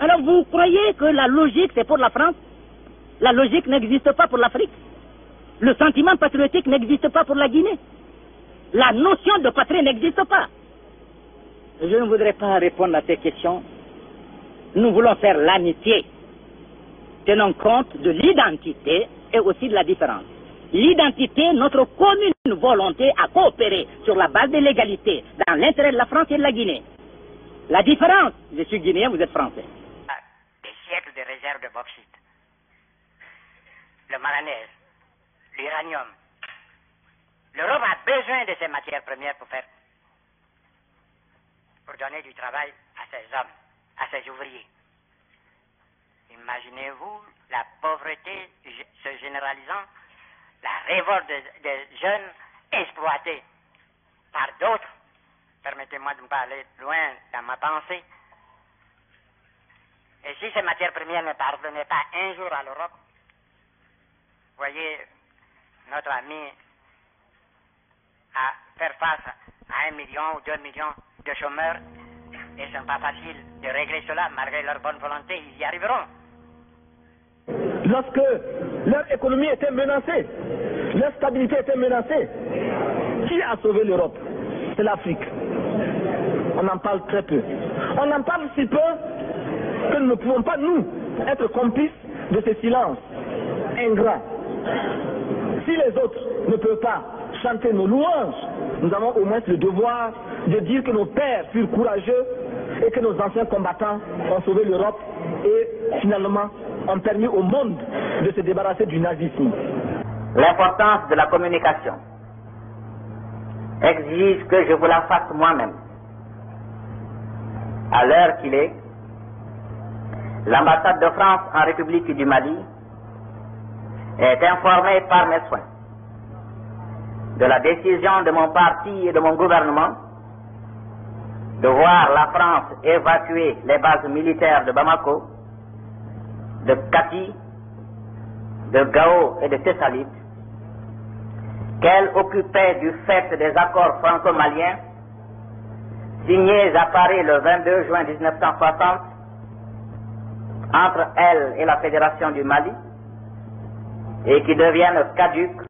Alors vous croyez que la logique c'est pour la France? La logique n'existe pas pour l'Afrique. Le sentiment patriotique n'existe pas pour la Guinée. La notion de patrie n'existe pas. Je ne voudrais pas répondre à ces questions. Nous voulons faire l'amitié. Tenons compte de l'identité et aussi de la différence. L'identité, notre commune volonté à coopérer sur la base de l'égalité dans l'intérêt de la France et de la Guinée. La différence, je suis guinéen, vous êtes français. Des siècles de réserves de bauxite, le manganèse, l'uranium. L'Europe a besoin de ces matières premières pour donner du travail à ses hommes, à ses ouvriers. Imaginez-vous la pauvreté se généralisant, la révolte des jeunes exploités par d'autres. Permettez-moi de me parler loin dans ma pensée. Et si ces matières premières ne parvenaient pas un jour à l'Europe, voyez, notre ami à faire face à 1 million ou 2 millions de chômeurs, et ce n'est pas facile de régler cela, malgré leur bonne volonté, ils y arriveront. Lorsque leur économie était menacée, leur stabilité était menacée, qui a sauvé l'Europe? C'est l'Afrique. On en parle très peu. On en parle si peu que nous ne pouvons pas, nous, être complices de ces silences ingrats. Si les autres ne peuvent pas chanter nos louanges, nous avons au moins le devoir de dire que nos pères furent courageux et que nos anciens combattants ont sauvé l'Europe et finalement ont permis au monde de se débarrasser du nazisme. L'importance de la communication exige que je vous la fasse moi-même. À l'heure qu'il est, l'ambassade de France en République du Mali est informée par mes soins de la décision de mon parti et de mon gouvernement de voir la France évacuer les bases militaires de Bamako, de Kati, de Gao et de Thessalite, qu'elle occupait du fait des accords franco-maliens signés à Paris le 22 juin 1960 entre elle et la Fédération du Mali et qui deviennent caduques